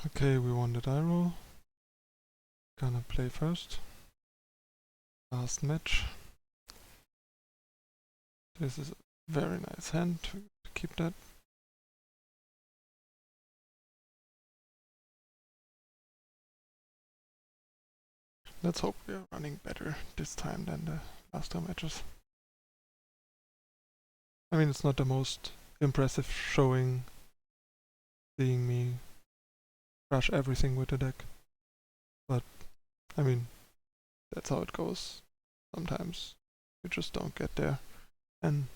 Okay, we won the die roll. Gonna play first. Last match. This is a very nice hand to keep that. Let's hope we are running better this time than the last two matches. I mean, it's not the most impressive showing, seeing me crush everything with the deck. But, I mean, that's how it goes. Sometimes you just don't get there. And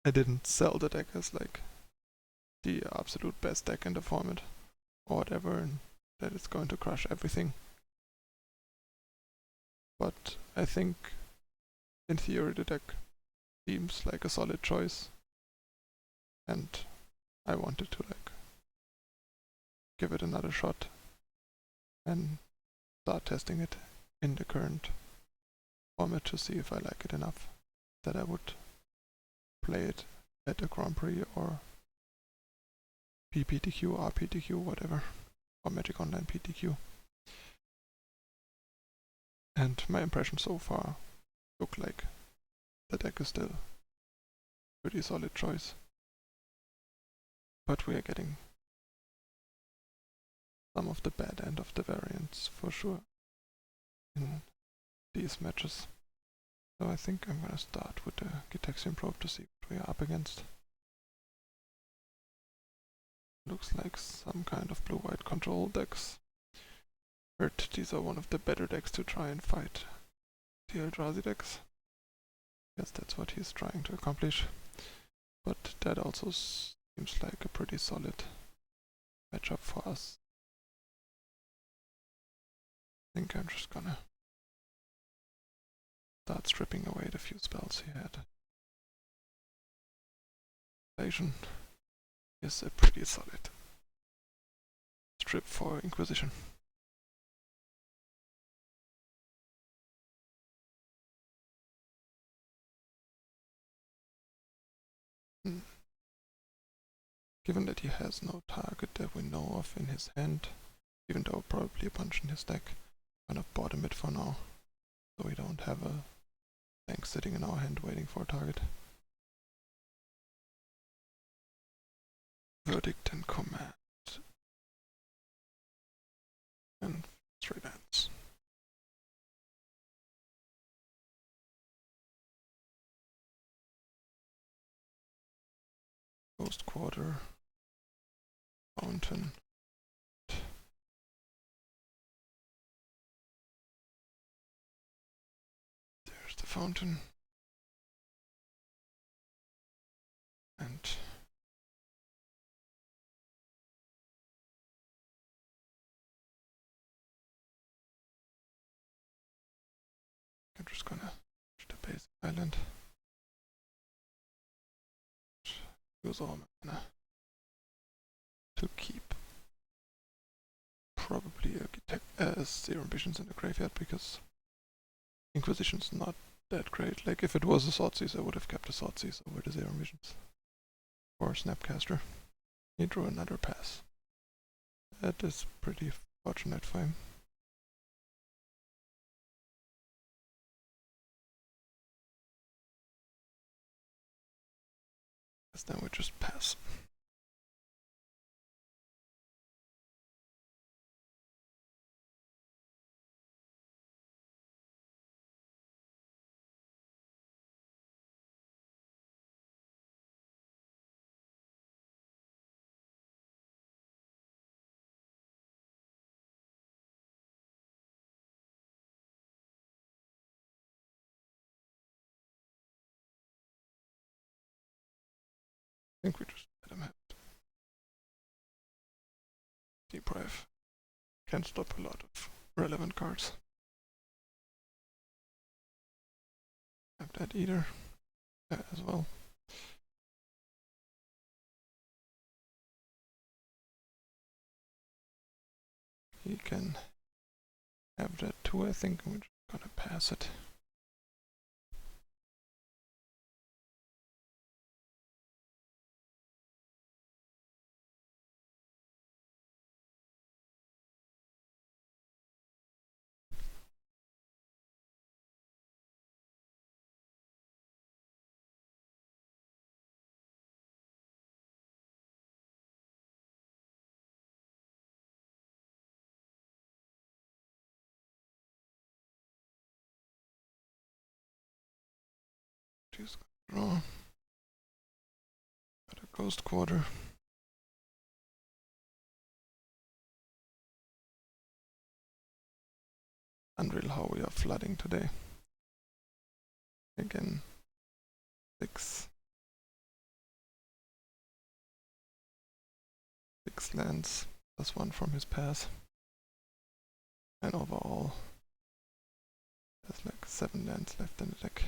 I didn't sell the deck as like the absolute best deck in the format or whatever, and that it's going to crush everything. But I think in theory the deck seems like a solid choice, and I wanted to like give it another shot and start testing it in the current format to see if I like it enough that I would play it at a Grand Prix or PPTQ, RPTQ, whatever, or Magic Online PTQ. And my impression so far look like the deck is still a pretty solid choice. But we are getting some of the bad end of the variants for sure in these matches. So I think I'm gonna start with the Gitaxian Probe to see what we are up against. Looks like some kind of blue-white control decks. Heard these are one of the better decks to try and fight the Eldrazi decks. Guess that's what he's trying to accomplish. But that also seems like a pretty solid matchup for us. I think I'm just gonna start stripping away the few spells he had. Invasion is a pretty solid strip for Inquisition. Given that he has no target that we know of in his hand, even though probably a bunch in his deck, I'm gonna bottom it for now, so we don't have a tank sitting in our hand waiting for a target. Verdict and Command. And 3 lands. Ghost Quarter. Fountain. There's the fountain. And I'm just gonna push the basic island. Use all my mana to keep probably Zero Ambitions in the graveyard, because Inquisition's not that great. Like, if it was a Thoughtseize, I would have kept the Thoughtseize over the Zero Ambitions. Or Snapcaster. He drew another pass. That is pretty fortunate for him. Because then we just pass. I think we just let him have it. Deprive can stop a lot of relevant cards. Have that either as well. He can have that too, I think. We're just gonna pass it. Just draw. Got a ghost quarter. Unreal how we are flooding today. Again, 6 lands, plus 1 from his pass. And overall, there's like 7 lands left in the deck.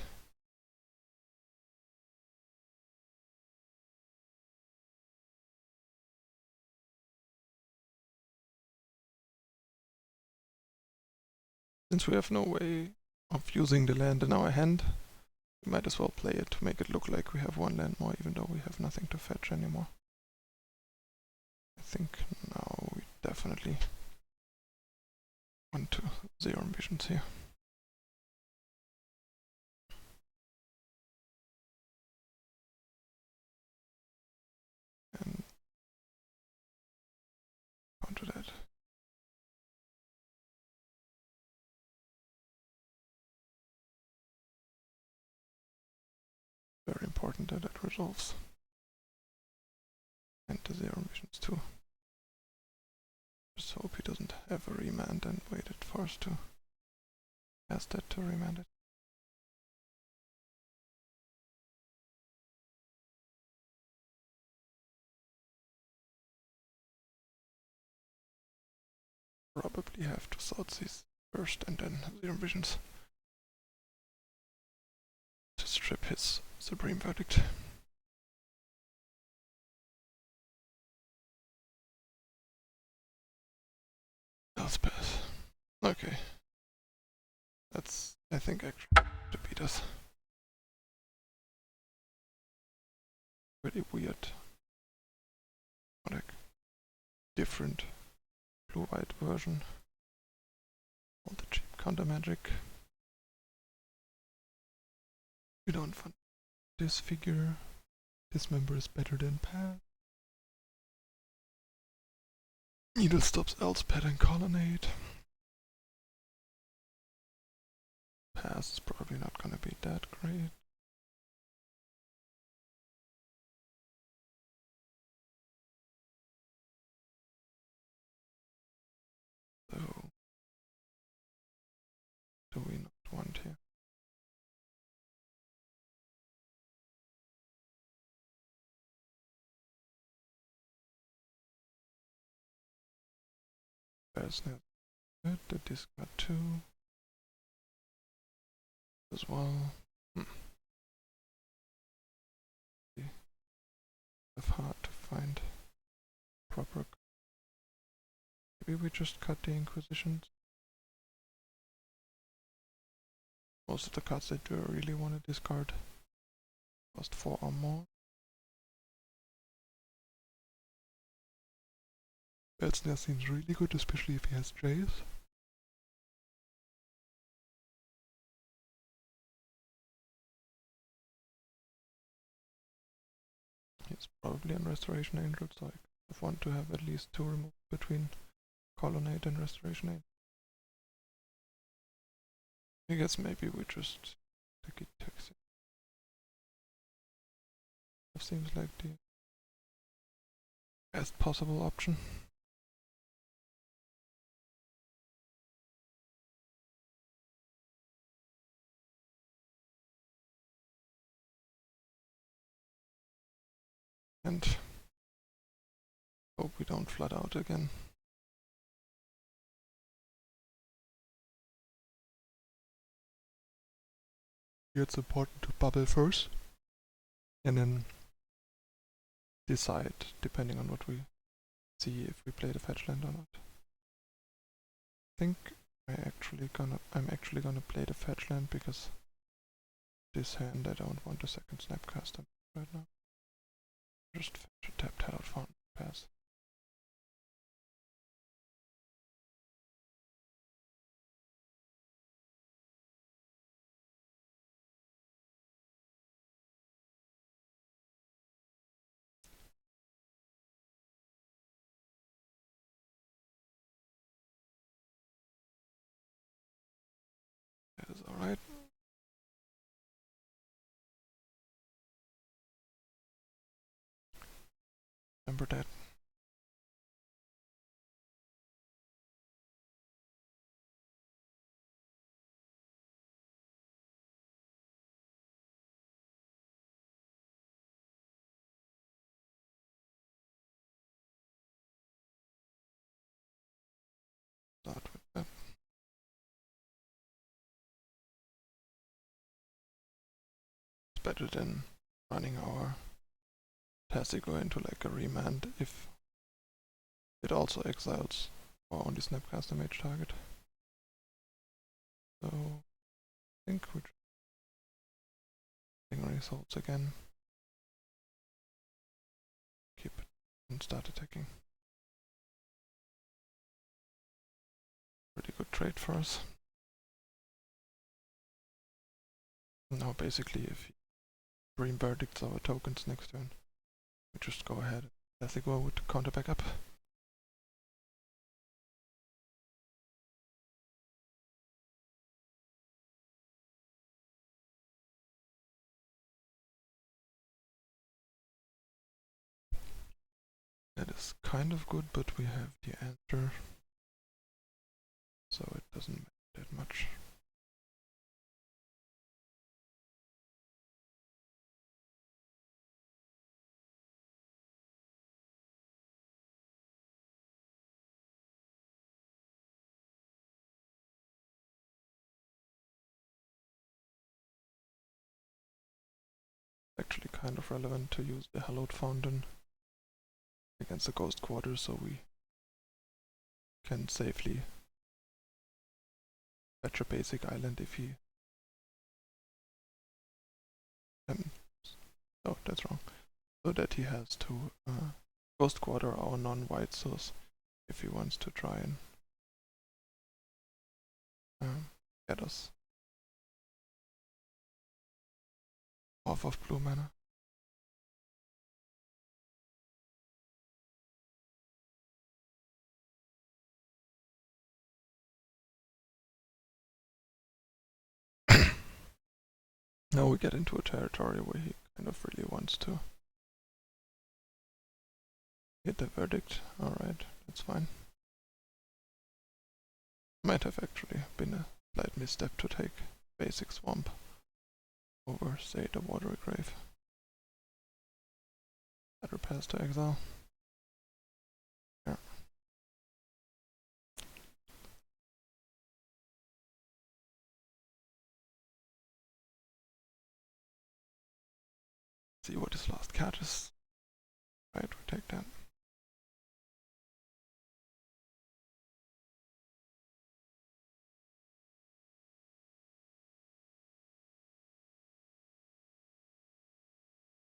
Since we have no way of using the land in our hand, we might as well play it to make it look like we have 1 land more, even though we have nothing to fetch anymore. I think now we definitely want to zero ambitions here. And counter that. Very important that it resolves. And the zero ambitions too. Just hope he doesn't have a remand and waited for us to ask that to remand it. Probably have to sort these first and then zero ambitions to strip his supreme verdict. Esper. Okay. That's, I think, actually to beat us. Pretty weird. What a different blue-white version. All the cheap counter magic. We don't fund this figure. This member is better than pass. Needle stops Elspeth and Colonnade. Pass is probably not gonna be that great. So, do we not want here? There's no good. The discard 2 as well. It's hard to find proper. Maybe we just cut the Inquisitions. Most of the cards I do really want to discard cost 4 or more. Elsner seems really good, especially if he has Jace. He's probably on Restoration Angel, so I want to have at least 2 removed between Colonnade and Restoration Angel. I guess maybe we just take it taxi. That seems like the best possible option. And hope we don't flood out again. It's important to bubble first and then decide, depending on what we see, if we play the fetch land or not. I think I'm actually gonna play the fetch land because this hand I don't want a second Snapcaster right now. Just fetch a tapped out fountain pass. That is alright. Remember that. Start with that. It's better than running our Tasigo into like a remand if it also exiles or only Snapcaster Mage target. So I think we're trying results again. Keep it and start attacking. Pretty good trade for us. Now basically if he dream verdicts our tokens next turn, we just go ahead and Tasigo with counter backup. That is kind of good, but we have the answer, so it doesn't matter that much. Actually kind of relevant to use the Hallowed Fountain against the Ghost Quarter, so we can safely fetch a basic island if he... oh, that's wrong. So that he has to Ghost Quarter our non-white source if he wants to try and get us off of blue mana. Now we get into a territory where he kind of really wants to hit the verdict. Alright, that's fine. Might have actually been a slight misstep to take basic swamp over, say, the Watery Grave. Better pass to exile. Yeah. See what his last card is. Right, we take that.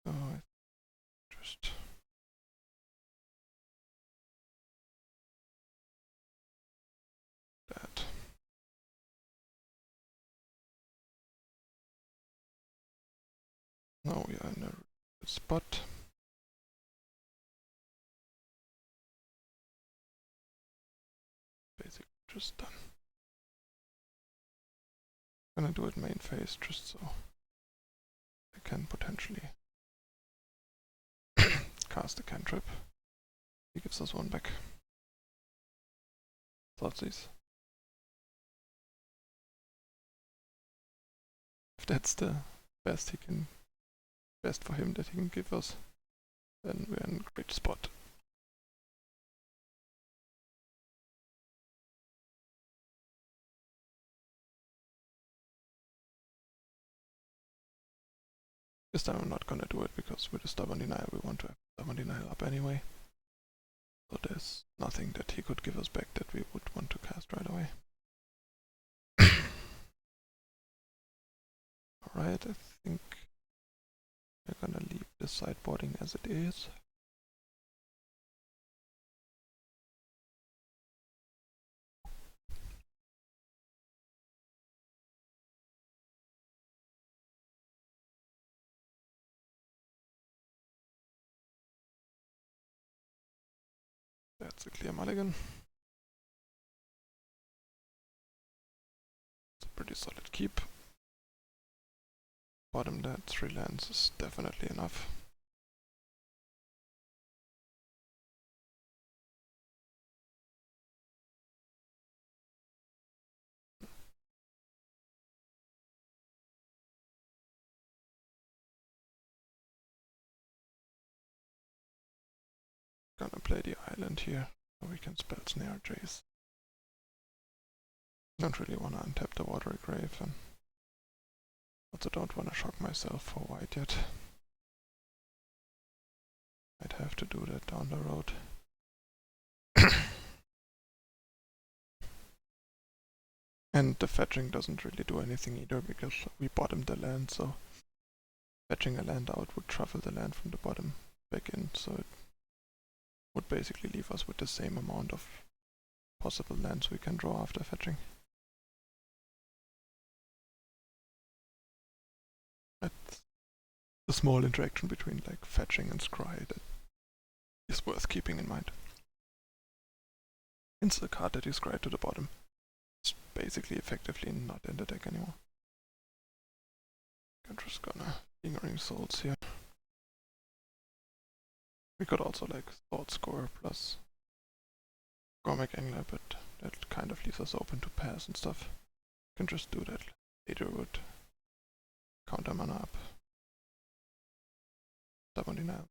So I just that. Now we are in a good spot. Basically just done. I'm gonna do it main phase just so I can potentially cast a cantrip. He gives us one back. Thoughtseize. If that's the best for him that he can give us, then we're in a great spot. This time I'm not gonna do it because with the Stubborn Denial we want to have Stubborn Denial up anyway. So there's nothing that he could give us back that we would want to cast right away. Alright, I think we're gonna leave the sideboarding as it is. That's a clear mulligan. It's a pretty solid keep. Bottom that 3 lands is definitely enough. Gonna play the island here, so we can spell Snare Jace. Don't really wanna untap the Watery Grave, and also don't wanna shock myself for white yet. I'd have to do that down the road. And the fetching doesn't really do anything either, because we bottomed the land, so fetching a land out would shuffle the land from the bottom back in, so it would basically leave us with the same amount of possible lands we can draw after fetching. That's a small interaction between like fetching and scry that is worth keeping in mind. Hence the card that you scry to the bottom. It's basically effectively not in the deck anymore. I'm just gonna Lingering Souls here. We could also like Thought Score plus Gormic Angler, but that kind of leaves us open to pass and stuff. Can just do that later with counter mana up. Stubborn Denial.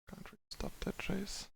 Can't really stop that chase.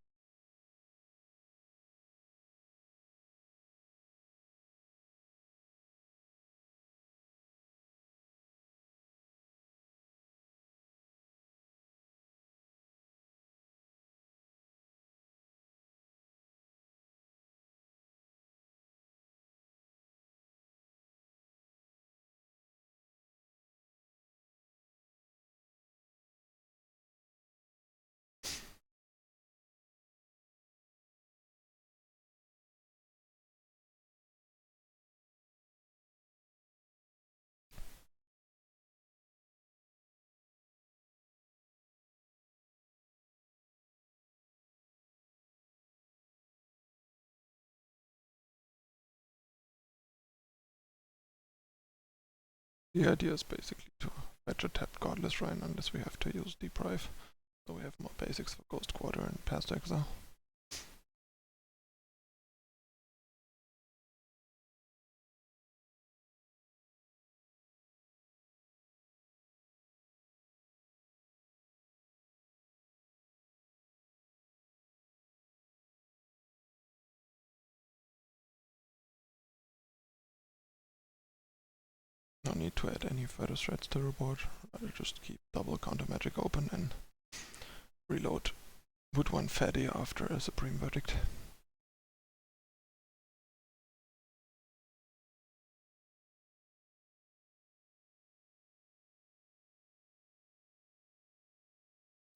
The idea is basically to fetch a tapped Godless Shrine unless we have to use Deprive, so we have more basics for Ghost Quarter and Past Exile. No need to add any further threats to the board, rather just keep double counter magic open and reload with one fatty after a Supreme Verdict.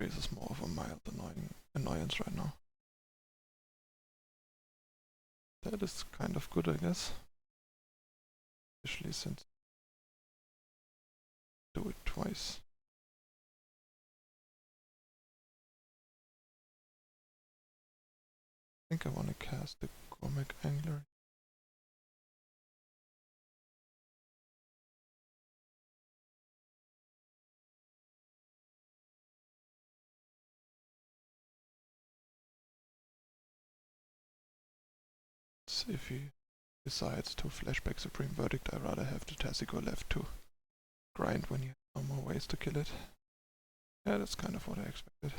This is more of a mild annoyance right now. That is kind of good, I guess. Especially since I do it twice. I think I want to cast the Gormic Angler. If he decides to flashback Supreme Verdict, I'd rather have the Tessico left to grind when he has no more ways to kill it. Yeah, that's kind of what I expected.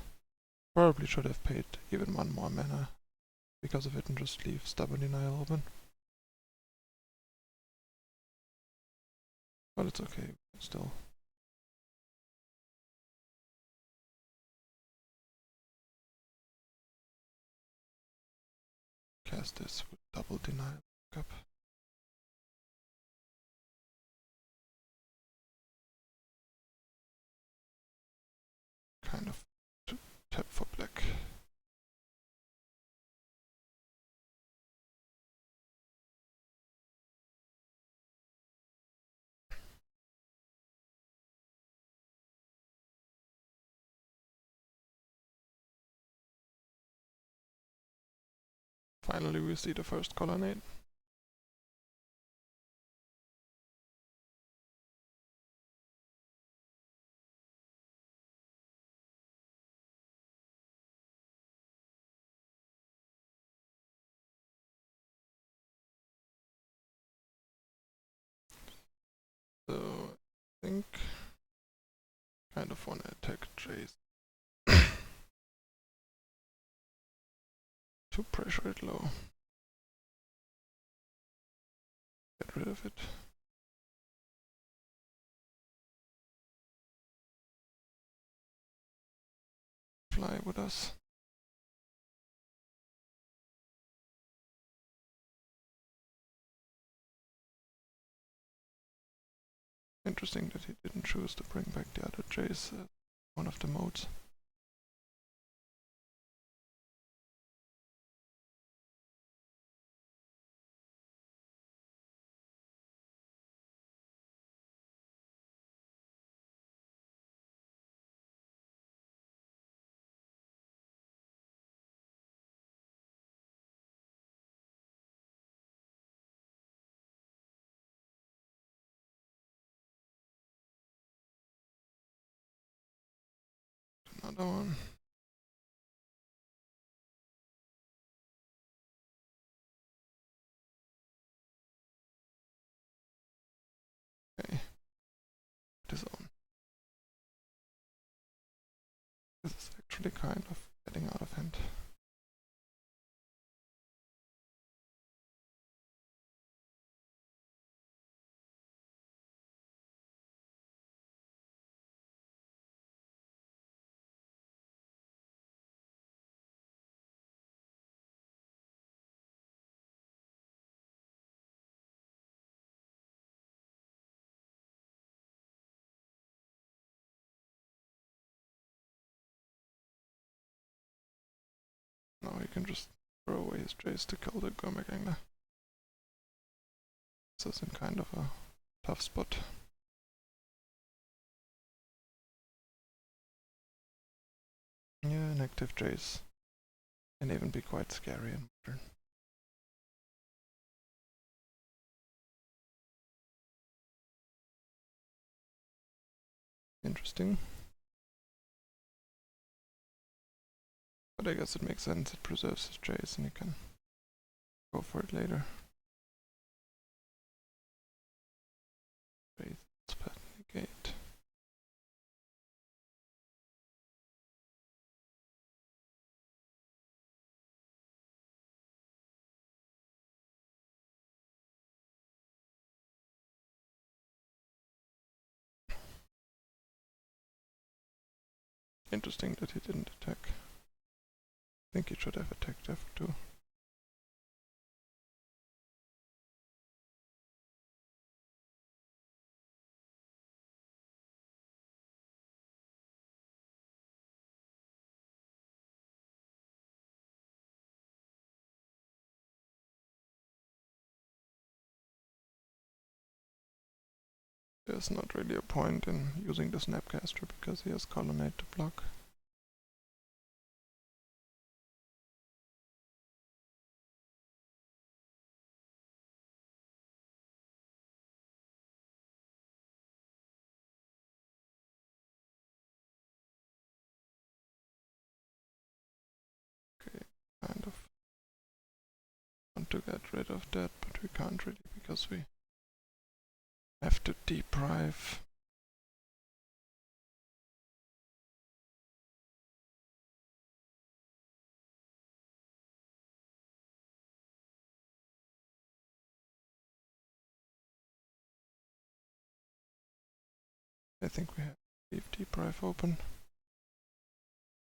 Probably should have paid even one more mana because of it and just leave Stubborn Denial open. But it's okay, still. Cast this with double denial up. Kind of tap for black. Finally we see the first colonnade. think kind of want to attack Jace to pressure it low. Get rid of it. Fly with us. Interesting that he didn't choose to bring back the other Jace as one of the modes. Another one. Okay. This on. This is actually kind of getting out of hand. Now he can just throw away his Jace to kill the Gourmet Angler. This is in kind of a tough spot. Yeah, an active Jace can even be quite scary in Modern. Interesting. But I guess it makes sense, it preserves his Jace and he can go for it later. Wraith, Spell, negate. Interesting that he didn't attack. I think he should have attacked F2. There's not really a point in using the Snapcaster because he has Colonnade to block. Okay, kind of want to get rid of that, but we can't really because we have to deprive. I think we have to leave deprive open.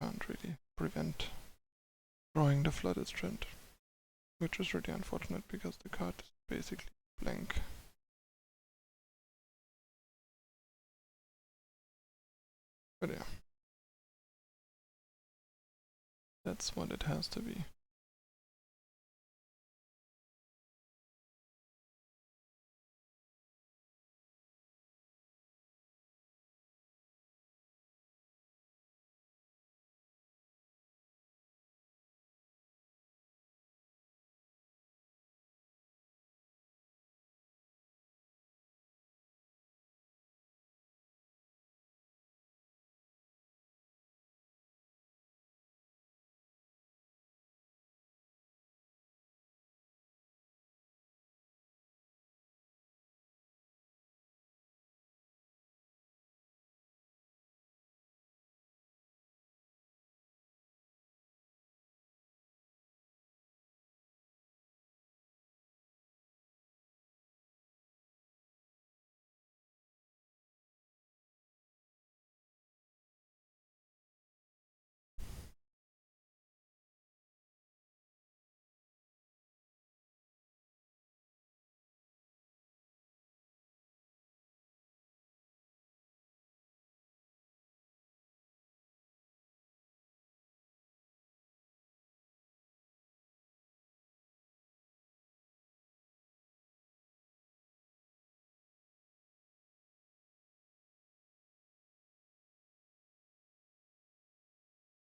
Can't really prevent drawing the Flooded Strand, which is really unfortunate because the card is basically blank. But yeah, that's what it has to be.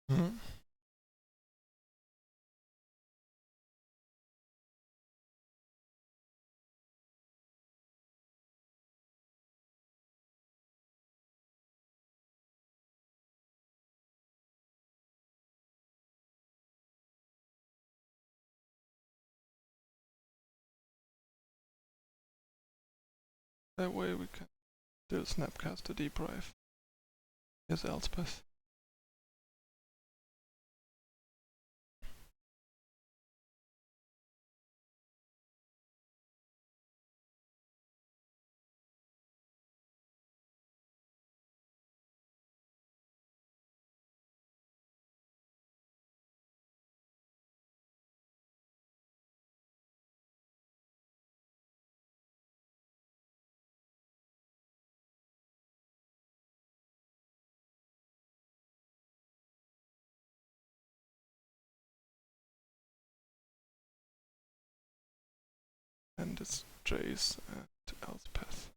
Hmm. That way we can still snapcast to deprive his Elspeth. And it's Jace and Elspeth.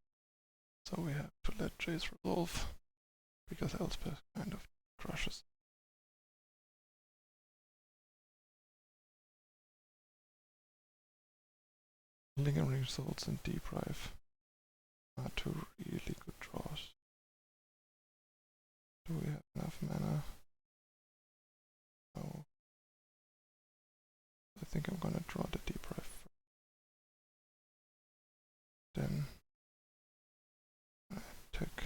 So we have to let Jace resolve, because Elspeth kind of crushes. Lingering Souls and Deprive are two really good draws. Do we have enough mana? No. I think I'm gonna draw the Deprive first. Then I attack.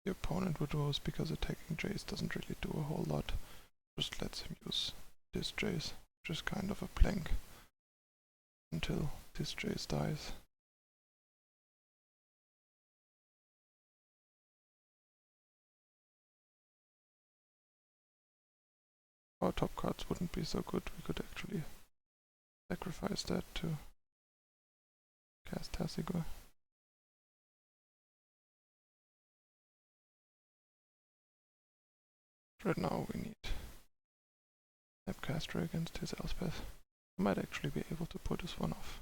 The opponent would lose because attacking Jace doesn't really do a whole lot. Just lets him use this Jace, which is kind of a plank until this Jace dies. Our top cards wouldn't be so good, we could actually sacrifice that to cast Tassigor. Right now we need Snapcaster against his Elspeth. I might actually be able to put this one off.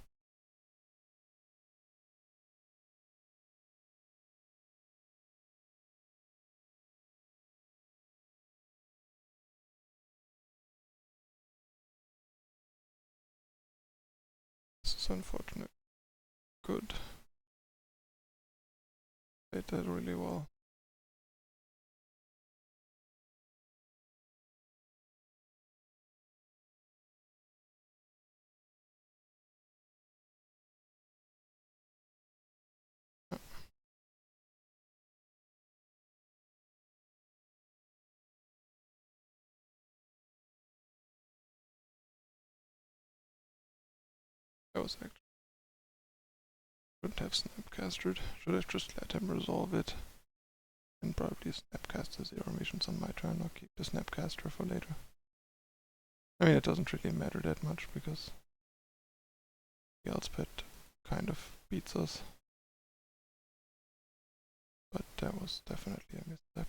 This is unfortunate. Good. Played that really well. I was actually shouldn't have Snapcastered. Should have just let him resolve it. And probably Snapcast the 0 missions on my turn, or keep the Snapcaster for later. I mean, it doesn't really matter that much because the Elspeth kind of beats us. But that was definitely a misstep.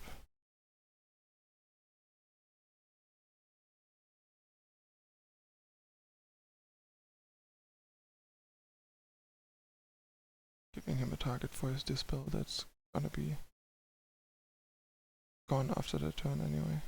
Giving him a target for his Dispel, that's gonna be gone after the turn anyway.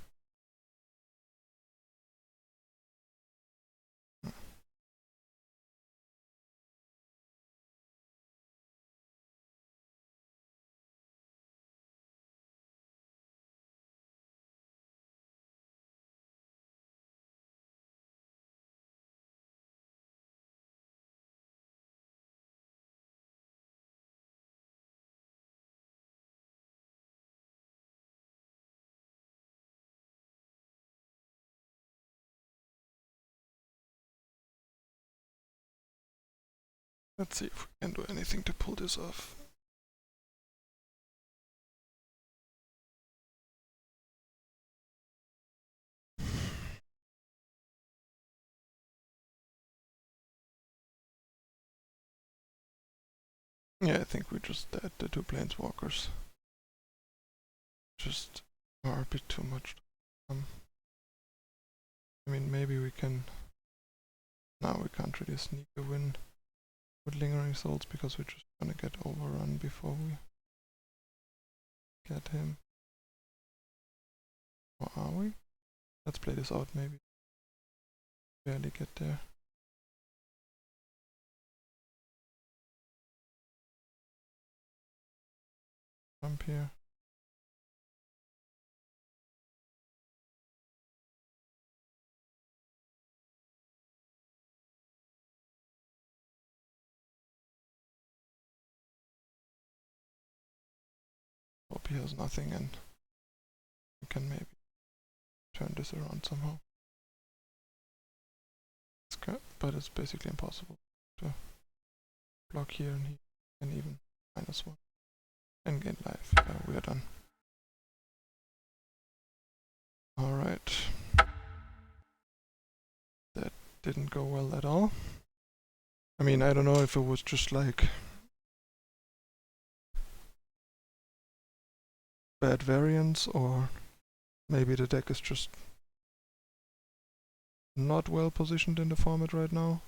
Let's see if we can do anything to pull this off. Yeah, I think we just dead the 2 Planeswalkers. Just are a bit too much. I mean, maybe we can... Now we can't really sneak a win with lingering souls because we're just gonna get overrun before we get him. Or are we? Let's play this out maybe. Barely get there. Jump here. Hope he has nothing and we can maybe turn this around somehow. But it's basically impossible to block here, and he can even -1 and gain life. We are done. Alright. That didn't go well at all. I mean, I don't know if it was just like bad variants, or maybe the deck is just not well positioned in the format right now.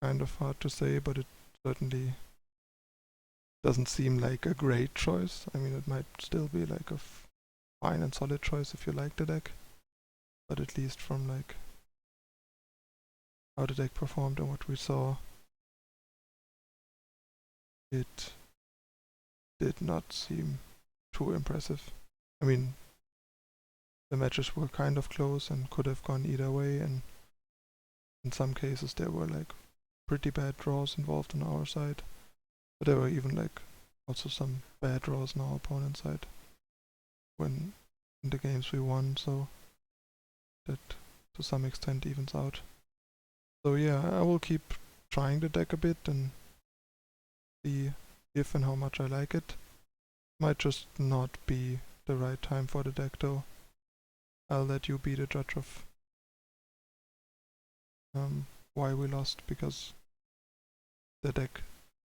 Kind of hard to say, but it certainly doesn't seem like a great choice. I mean, it might still be like a fine and solid choice if you like the deck, but at least from like how the deck performed and what we saw, it did not seem too impressive. I mean, the matches were kind of close and could have gone either way, and in some cases there were like pretty bad draws involved on our side, but there were even like also some bad draws on our opponent's side when in the games we won, so that to some extent evens out. So yeah, I will keep trying the deck a bit and see if and how much I like it. Might just not be the right time for the deck though. I'll let you be the judge of why we lost, because the deck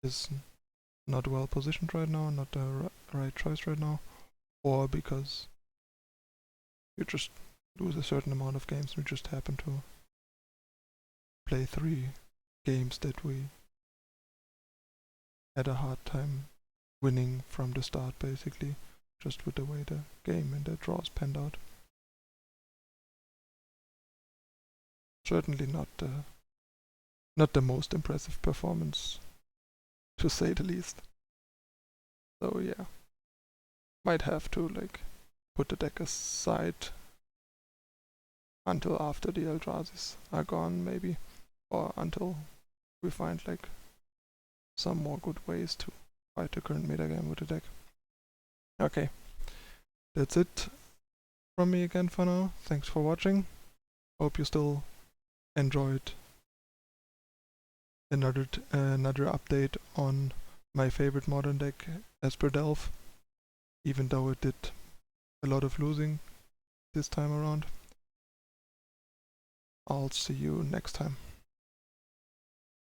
is not well positioned right now, not the right choice right now, or because you just lose a certain amount of games. We just happen to play 3 games that we had a hard time winning from the start, basically, just with the way the game and the draws panned out. Certainly not the most impressive performance, to say the least. So yeah, might have to like put the deck aside until after the Eldrazi's are gone, maybe, or until we find like some more good ways to fight the current metagame with the deck. Okay, that's it from me again for now. Thanks for watching. Hope you still enjoyed another update on my favorite modern deck, Esper Delve, even though it did a lot of losing this time around. I'll see you next time.